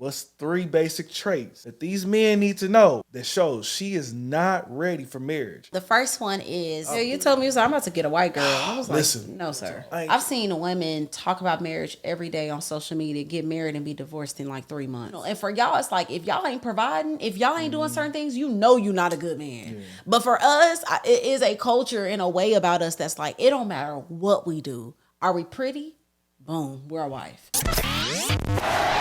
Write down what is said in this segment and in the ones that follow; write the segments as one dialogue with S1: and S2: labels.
S1: What's 3 basic traits that these men need to know that shows she is not ready for marriage?
S2: The first one is, yeah, you told me, so I'm about to get a white girl. I was like,
S1: Listen,
S2: no, sir.
S1: I-
S2: I've seen women talk about marriage every day on social media, get married and be divorced in like 3 months. And for y'all, it's like, if y'all ain't providing, if y'all ain't doing certain things, you know you're not a good man. But for us, it is a culture in a way about us that's like, it don't matter what we do. Are we pretty? Boom, we're a wife.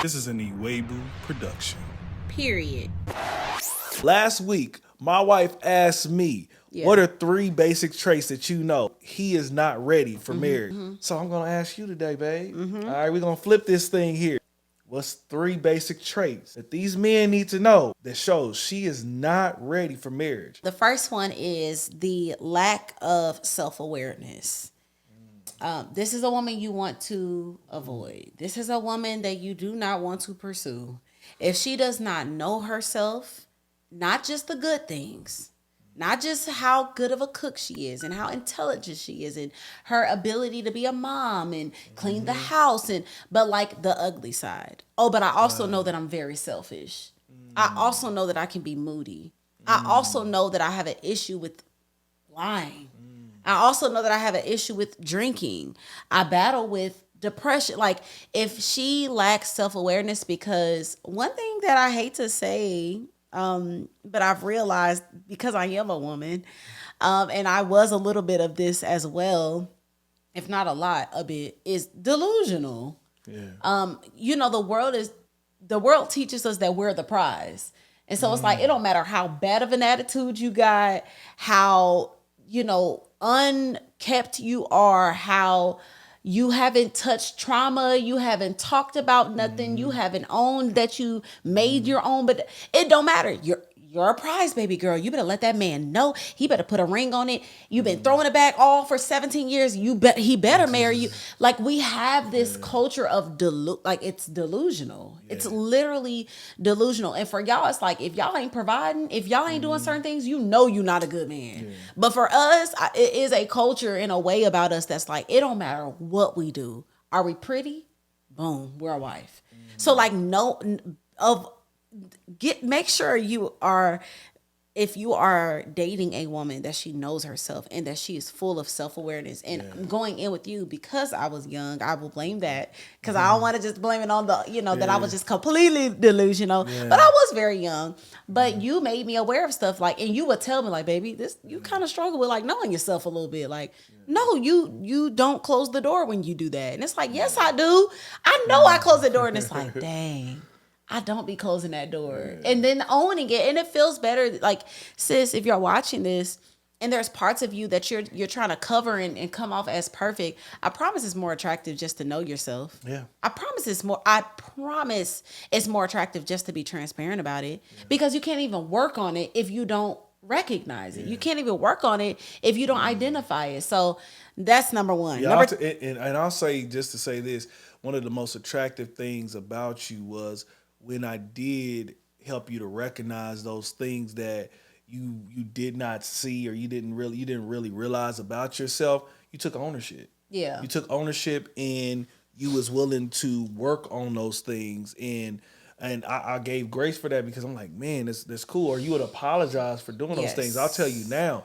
S3: This is an Iwebu production.
S2: Period.
S1: Last week, my wife asked me, what are 3 basic traits that you know he is not ready for marriage? So I'm going to ask you today, babe. All right, we're going to flip this thing here. What's 3 basic traits that these men need to know that shows she is not ready for marriage?
S2: The first one is the lack of self-awareness. This is a woman you want to avoid. This is a woman that you do not want to pursue. If she does not know herself, not just the good things, not just how good of a cook she is and how intelligent she is and her ability to be a mom and clean the house, but like the ugly side. Oh, but I also know that I'm very selfish. I also know that I can be moody. I also know that I have an issue with lying. I also know that I have an issue with drinking. I battle with depression. Like, if she lacks self-awareness, because one thing that I hate to say, but I've realized, because I am a woman, and I was a little bit of this as well, if not a lot, a bit, is delusional.
S1: Yeah.
S2: The world teaches us that we're the prize. And so it's like, it don't matter how bad of an attitude you got, how, unkept you are, how you haven't touched trauma, you haven't talked about nothing, you haven't owned that you made your own, but it don't matter. You're a prize, baby girl. You better let that man know. He better put a ring on it. You've been throwing it back all for 17 years. He better marry you. Like, we have this culture of it's delusional. It's literally delusional. And for y'all, it's like, if y'all ain't providing, if y'all ain't doing certain things, you know you're not a good man. But for us, it is a culture in a way about us that's like, it don't matter what we do. Are we pretty? Boom, we're a wife. So like, make sure you are, if you are dating a woman, that she knows herself and that she is full of self-awareness. And I'm going in with you because I was young. I will blame that, because I don't want to just blame it on that I was just completely delusional. But I was very young. But you made me aware of stuff, like, and you would tell me, like, baby, this, you kind of struggle with like knowing yourself a little bit. Like, no, you don't close the door when you do that. And it's like, yes, I do. I know I close the door, and it's like, dang, I don't be closing that door. And then owning it. And it feels better. Like, sis, if you're watching this and there's parts of you that you're trying to cover and come off as perfect, I promise it's more attractive just to know yourself.
S1: Yeah.
S2: I promise it's more attractive just to be transparent about it, because you can't even work on it if you don't recognize it. You can't even work on it if you don't identify it. So that's number one.
S1: And I'll say, just to say this, one of the most attractive things about you was when I did help you to recognize those things that you did not see, or you didn't really realize about yourself. You took ownership.
S2: Yeah.
S1: You took ownership, and you was willing to work on those things, and I gave grace for that, because I'm like, man, that's cool. Or you would apologize for doing those things. I'll tell you now,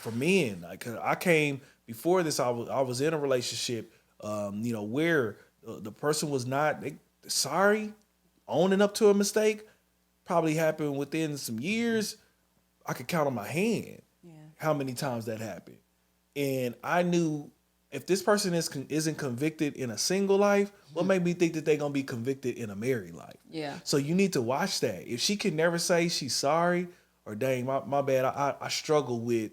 S1: for men, like, I came before this, I was in a relationship, where the person was not sorry, owning up to a mistake. Probably happened within some years. I could count on my hand how many times that happened. And I knew, if this person isn't convicted in a single life, what made me think that they're going to be convicted in a married life?
S2: Yeah.
S1: So you need to watch that. If she can never say she's sorry, or dang, my bad, I struggle with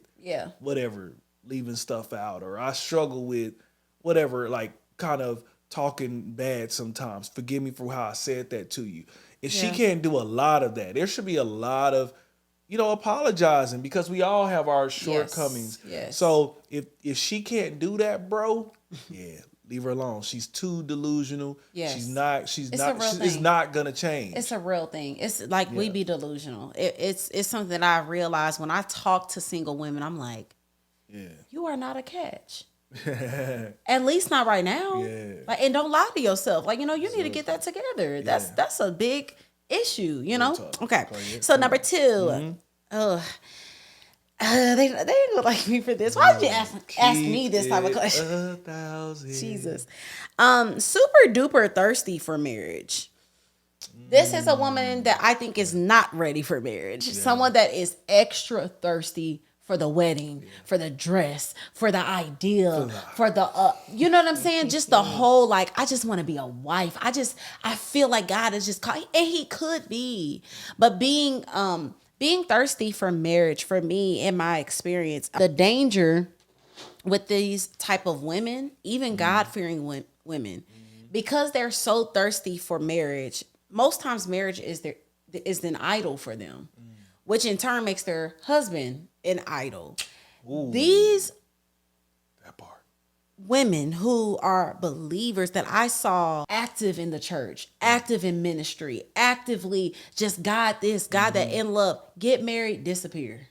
S1: whatever, leaving stuff out, or I struggle with whatever, like, kind of talking bad sometimes. Forgive me for how I said that to you. If she can't do a lot of that, there should be a lot of, apologizing, because we all have our shortcomings.
S2: Yes.
S1: So if she can't do that, bro, leave her alone. She's too delusional.
S2: Yes.
S1: She's not gonna change.
S2: It's a real thing. It's like, we be delusional. It's something that I realized when I talk to single women. I'm like, you are not a catch. At least not right now.
S1: Yeah.
S2: Like, and don't lie to yourself. Like, you need to get that together. That's a big issue,
S1: Real
S2: know?
S1: talk.
S2: Okay.
S1: Yeah,
S2: So
S1: come
S2: number
S1: on.
S2: 2, they didn't like me for this. Why did you ask me this type of
S1: Keep
S2: question?
S1: it 1,000.
S2: Jesus. Super duper thirsty for marriage. This is a woman that I think is not ready for marriage. Someone that is extra thirsty for the wedding, for the dress, for the idea, for the you know what I'm saying? Just the whole, like, I just want to be a wife. I feel like God is just calling, and he could be. But being thirsty for marriage, for me, in my experience, the danger with these type of women, even God-fearing women, because they're so thirsty for marriage, most times marriage is an idol for them, which in turn makes their husband an idol.
S1: Ooh,
S2: These
S1: that part.
S2: women who are believers that I saw active in the church, active in ministry, actively just God this, God that, in love, get married, disappear.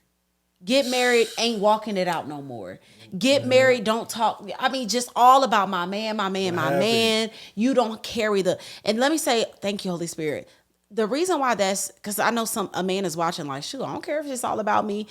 S2: Get married, ain't walking it out no more. Get married, don't talk. I mean, just all about my man, my man, my man. You don't carry and let me say, thank you, Holy Spirit. The reason why that's, because I know a man is watching like, shoot, I don't care if it's all about me.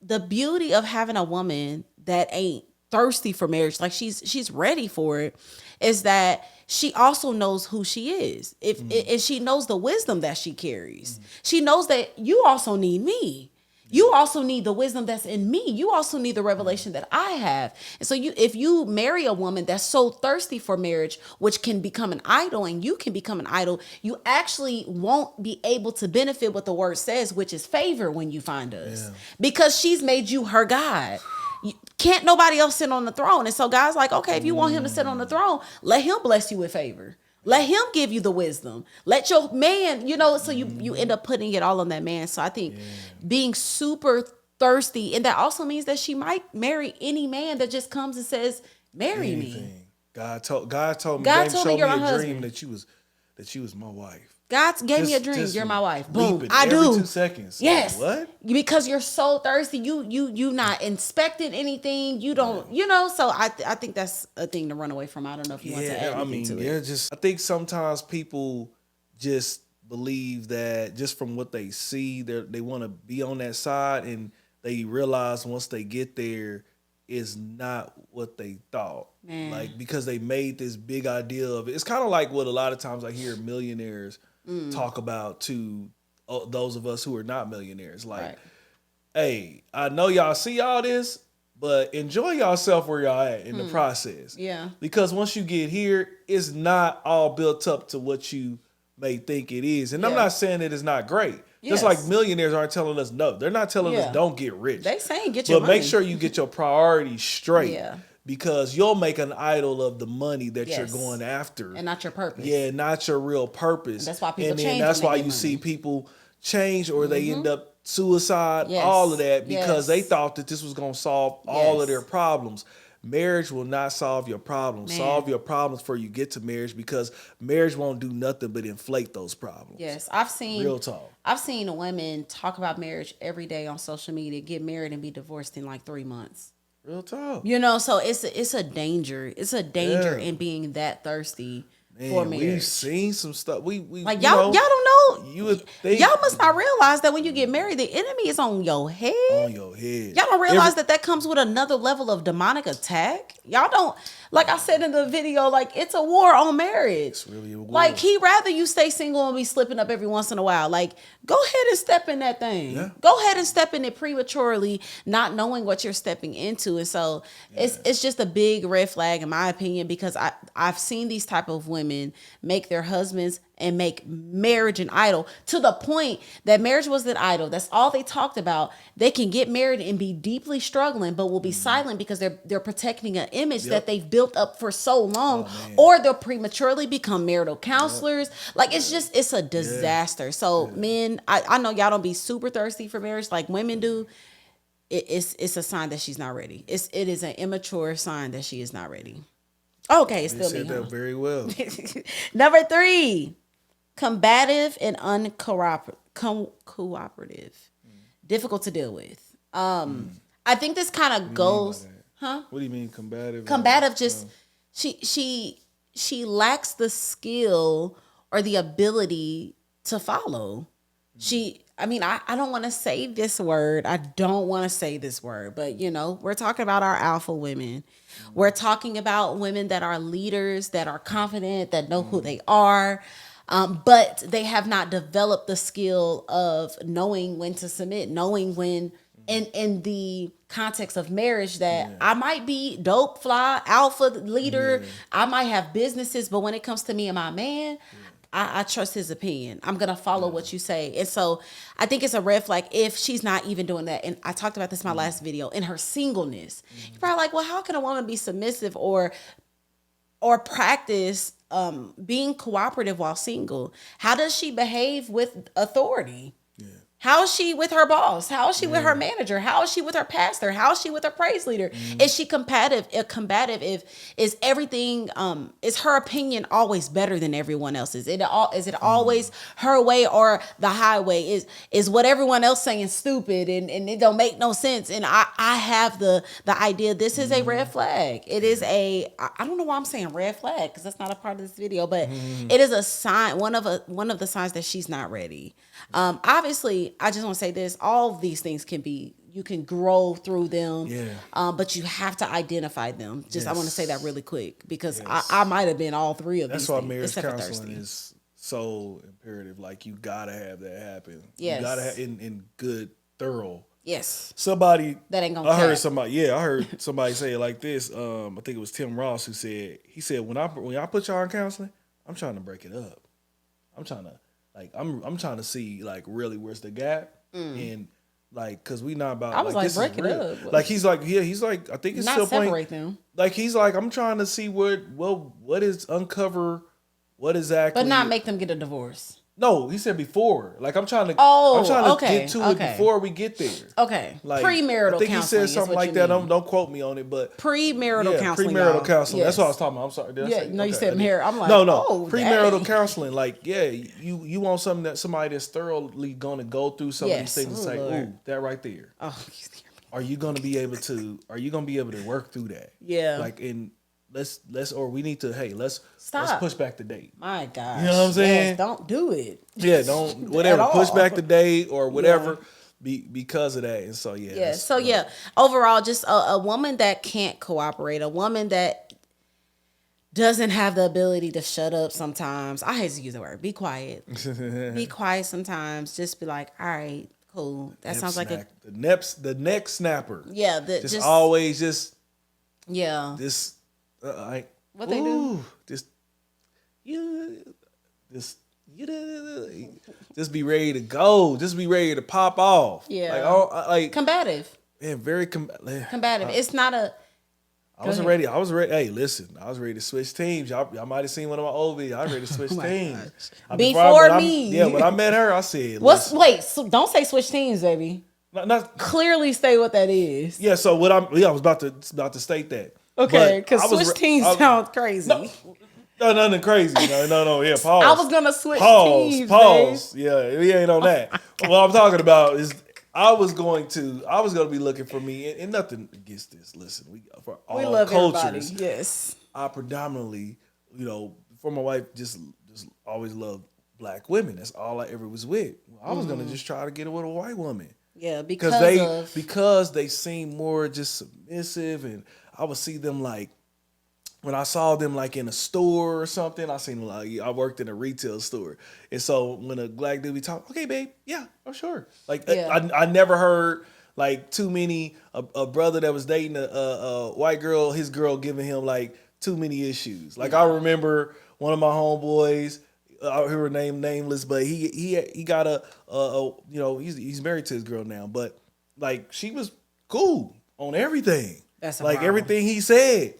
S2: The beauty of having a woman that ain't thirsty for marriage, like she's ready for it, is that she also knows who she is. And she knows the wisdom that she carries. She knows that you also need me. You also need the wisdom that's in me. You also need the revelation that I have. And so if you marry a woman that's so thirsty for marriage, which can become an idol, and you can become an idol, you actually won't be able to benefit what the word says, which is favor when you find us. Because she's made you her God. Can't nobody else sit on the throne. And so God's like, okay, if you want him to sit on the throne, let him bless you with favor. Let him give you the wisdom. Let your man, so you end up putting it all on that man. So I think being super thirsty, and that also means that she might marry any man that just comes and says, marry me.
S1: God told me,
S2: God told me
S1: showed
S2: you're
S1: me
S2: my
S1: a
S2: husband.
S1: dream that you was my wife.
S2: God gave me a dream. You're my wife. Boom. I do.
S1: Every 2 seconds.
S2: Yes.
S1: Like, what?
S2: Because you're so thirsty. You not inspecting anything. You don't, so I think that's a thing to run away from. I don't know if you want to add anything to it.
S1: I think sometimes people just believe that just from what they see, they want to be on that side, and they realize once they get there, is not what they thought.
S2: Man.
S1: Like, because they made this big idea of it. It's kind of like what a lot of times I hear millionaires talk about to those of us who are not millionaires. Like, hey, I know y'all see all this, but enjoy yourself where y'all at in the process.
S2: Yeah.
S1: Because once you get here, it's not all built up to what you may think it is. And I'm not saying that it's not great. Just like millionaires aren't telling us no. They're not telling us don't get rich.
S2: They saying get your money.
S1: But make sure you get your priorities straight.
S2: Yeah.
S1: Because you'll make an idol of the money that you're going after.
S2: And not your purpose.
S1: Yeah, not your real purpose.
S2: And that's why people change.
S1: And that's why you see people change, or they end up suicide, all of that, because they thought that this was going to solve all of their problems. Marriage will not solve your problems.
S2: Man.
S1: Solve your problems before you get to marriage, because marriage won't do nothing but inflate those problems.
S2: Yes, I've seen
S1: real talk.
S2: I've seen women talk about marriage every day on social media, get married and be divorced in like 3 months.
S1: Real talk.
S2: So it's a danger. It's a danger in being that thirsty for marriage.
S1: We've seen some stuff. We
S2: like y'all don't know.
S1: You would think,
S2: y'all must not realize that when you get married, the enemy is on your head.
S1: On your head.
S2: Y'all don't realize that comes with another level of demonic attack. Y'all don't, like I said in the video, like, it's a war on marriage.
S1: It's really a war.
S2: Like, he'd rather you stay single and be slipping up every once in a while. Like, go ahead and step in that thing. Yeah. Go ahead and step in it prematurely, not knowing what you're stepping into. And so it's just a big red flag in my opinion, because I've seen these type of women make their husbands and make marriage an idol, to the point that marriage was an idol. That's all they talked about. They can get married and be deeply struggling, but will be silent because they're protecting an image that they've built up for so long, or they'll prematurely become marital counselors. Like, it's a disaster. So men, I know y'all don't be super thirsty for marriage like women do. It's a sign that she's not ready. It is an immature sign that she is not ready. Okay, it's still me.
S1: You said that very well.
S2: Number 3, combative and uncooperative. Difficult to deal with. I think this kind of goes. Huh?
S1: What do you mean combative?
S2: Combative, just she lacks the skill or the ability to follow. I don't want to say this word. I don't want to say this word, but we're talking about our alpha women. We're talking about women that are leaders, that are confident, that know who they are. But they have not developed the skill of knowing when to submit, knowing when in the context of marriage that I might be dope, fly, alpha leader. I might have businesses, but when it comes to me and my man, I trust his opinion. I'm going to follow what you say. And so I think it's a red flag if she's not even doing that. And I talked about this in my last video, in her singleness. You're probably like, well, how can a woman be submissive or practice being cooperative while single? How does she behave with authority? How is she with her boss? How is she with her manager? How is she with her pastor? How is she with her praise leader? Is she combative? If is everything is her opinion always better than everyone else's? Is it always her way or the highway? Is what everyone else saying stupid and it don't make no sense? And I have the idea this is a red flag. It is I don't know why I'm saying red flag because that's not a part of this video, but it is a sign, one of the signs that she's not ready. Obviously, I just want to say this: all of these things you can grow through them, but you have to identify them. I want to say that really quick because I might have been all three of these.
S1: That's why
S2: things,
S1: marriage
S2: except for
S1: counseling
S2: thirsty.
S1: is so imperative. Like you gotta have that happen.
S2: Yes.
S1: You gotta have in good, thorough.
S2: Yes.
S1: Somebody
S2: That ain't gonna
S1: I heard
S2: cap.
S1: somebody. I heard somebody say it like this. I think it was Tim Ross who said. He said when I put y'all in counseling, I'm trying to break it up. I'm trying to see like really where's the gap and like because we not about.
S2: I was like
S1: this
S2: break
S1: is
S2: it
S1: real.
S2: up.
S1: Like he's like I think it's
S2: Not
S1: still
S2: separate
S1: point.
S2: them,
S1: Like he's like I'm trying to see what is uncover what exactly.
S2: but not make them get a divorce.
S1: No, he said before. Like I'm trying to
S2: okay,
S1: get to it before we get there.
S2: Okay,
S1: Like
S2: premarital.
S1: I think he said something like that. Don't quote me on it, but
S2: premarital counseling.
S1: Premarital
S2: y'all.
S1: counseling.
S2: Yes.
S1: That's what I was talking about. I'm sorry. Did I say?
S2: No, you
S1: Okay,
S2: said
S1: I did.
S2: hair. I'm like,
S1: no.
S2: oh,
S1: Premarital
S2: dang.
S1: counseling. Like, you want somebody that's thoroughly going to go through some of these things and say,
S2: Lord.
S1: ooh, that right there.
S2: Oh,
S1: Are you going to be able to work through that?
S2: Yeah.
S1: Like we need to let's
S2: Stop.
S1: push back the date.
S2: My gosh.
S1: You know what I'm saying?
S2: Yes, don't do it.
S1: Yeah, don't whatever. Push
S2: all.
S1: back the date or whatever because of that. And so
S2: overall, just a woman that can't cooperate, a woman that doesn't have the ability to shut up sometimes. I hate to use the word. Be quiet. Be quiet sometimes. Just be like, all right, cool. That sounds like
S1: the neck snapper.
S2: Yeah,
S1: just always just
S2: this
S1: like
S2: what they do.
S1: Just be ready to go. Just be ready to pop off.
S2: Yeah,
S1: like
S2: combative.
S1: Yeah, very
S2: combative. It's not a.
S1: I was ready. Hey, listen. I was ready to switch teams. Y'all might have seen one of my old videos. I was ready to switch teams.
S2: Before me.
S1: When I met her, I said,
S2: so don't say switch teams, baby.
S1: Not
S2: clearly say what that is.
S1: Yeah, so I was about to state that.
S2: Okay, because switch teams sounds crazy.
S1: No, nothing crazy. No. Yeah, pause.
S2: I was gonna switch teams.
S1: Pause. Babe. Yeah, we ain't on that. What I'm talking about is I was going to be looking for me, and nothing against this. Listen, we
S2: love
S1: cultures.
S2: Everybody. Yes,
S1: I predominantly, for my wife, just always loved black women. That's all I ever was with. I was gonna just try to get it with a white woman.
S2: Yeah,
S1: because they seem more just submissive, and I would see them like when I saw them like in a store or something. I seen like I worked in a retail store, and so when a black dude be talking, okay, babe, yeah, I'm sure. Like I never heard like too many a brother that was dating a white girl, his girl giving him like too many issues. Like I remember one of my homeboys. I hear her name nameless, but he got he's married to his girl now, but like she was cool on everything.
S2: That's
S1: like everything he said.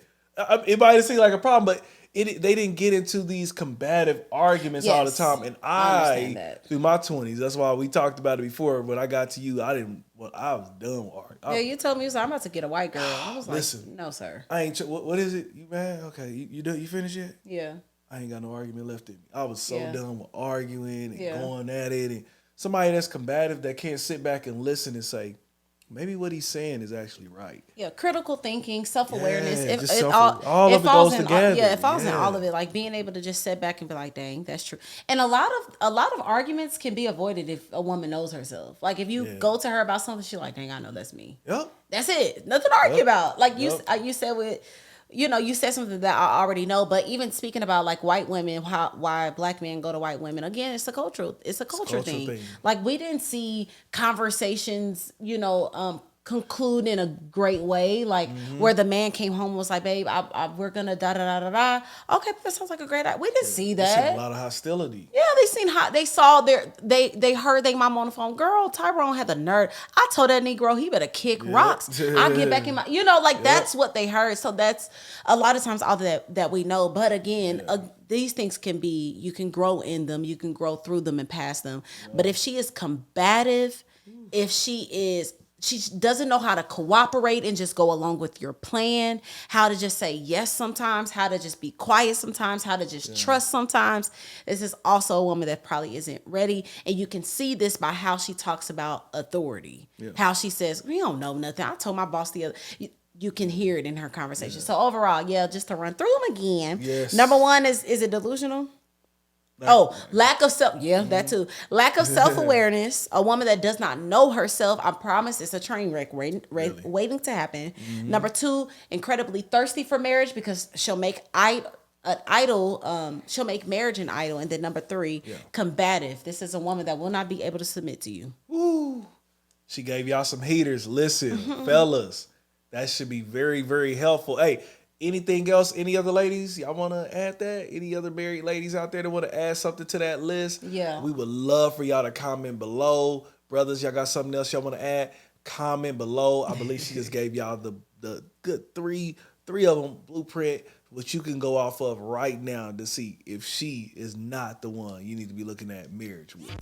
S1: It might seem like a problem, but they didn't get into these combative arguments all the time. And I through my 20s, that's why we talked about it before. When I got to you, I was done with arguing.
S2: You told me I'm about to get a white girl. I was
S1: Listen,
S2: no, sir.
S1: I ain't. What is it? You mad? Okay, you finished yet?
S2: Yeah.
S1: I ain't got no argument left in me. I was so done with arguing and going at it. And somebody that's combative that can't sit back and listen and say, maybe what he's saying is actually right.
S2: Yeah, critical thinking, self-awareness.
S1: Yeah,
S2: If
S1: just
S2: it
S1: all of it
S2: falls
S1: goes
S2: in
S1: together.
S2: yeah, it falls in all
S1: Yeah.
S2: of it. Like being able to just sit back and be like, dang, that's true. And a lot of arguments can be avoided if a woman knows herself. Like if you
S1: Yeah.
S2: go to her about something, she's like, dang, I know that's me.
S1: Yep.
S2: That's it. Nothing to argue
S1: Yep.
S2: about. Like
S1: Yep.
S2: you said with, you said something that I already know. But even speaking about like white women, why black men go to white women again, it's a cultural thing.
S1: thing.
S2: Like we didn't see conversations, conclude in a great way, like where the man came home and was like, babe, we're gonna da da da da da. Okay, that sounds like a great idea. We didn't see
S1: There's
S2: that.
S1: a lot of hostility.
S2: Yeah, they saw they heard their mom on the phone. Girl, Tyrone had the nerve. I told that Negro he better kick rocks. I'll get back in my, that's what they heard. So that's a lot of times all that we know. But again, these things you can grow in them, you can grow through them and past them. But if she is combative, if she doesn't know how to cooperate and just go along with your plan, how to just say yes sometimes, how to just be quiet sometimes, how to just trust sometimes. This is also a woman that probably isn't ready. And you can see this by how she talks about authority, how she says, we don't know nothing. I told my boss the other. You can hear it in her conversation. So overall, just to run through them again.
S1: Yes.
S2: Number one is it delusional? Lack of self. Yeah, that too. Lack of self-awareness. A woman that does not know herself. I promise it's a train wreck waiting to happen. Number two, incredibly thirsty for marriage because she'll make she'll make marriage an idol. And then number three, combative. This is a woman that will not be able to submit to you.
S1: Woo. She gave y'all some heaters. Listen, fellas, that should be very, very helpful. Hey, anything else? Any other ladies? Y'all want to add that? Any other married ladies out there that want to add something to that list?
S2: Yeah.
S1: We would love for y'all to comment below. Brothers, y'all got something else y'all want to add? Comment below. I believe she just gave y'all the good three of them blueprint, which you can go off of right now to see if she is not the one you need to be looking at marriage with.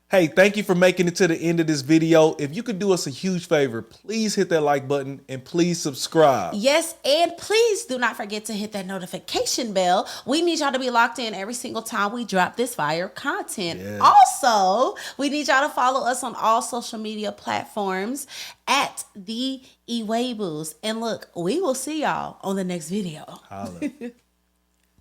S1: Hey, thank you for making it to the end of this video. If you could do us a huge favor, please hit that like button and please subscribe.
S2: Yes, and please do not forget to hit that notification bell. We need y'all to be locked in every single time we drop this fire content.
S1: Yes.
S2: Also, we need y'all to follow us on all social media platforms at the Ewaybos. And look, we will see y'all on the next video.
S1: Holla.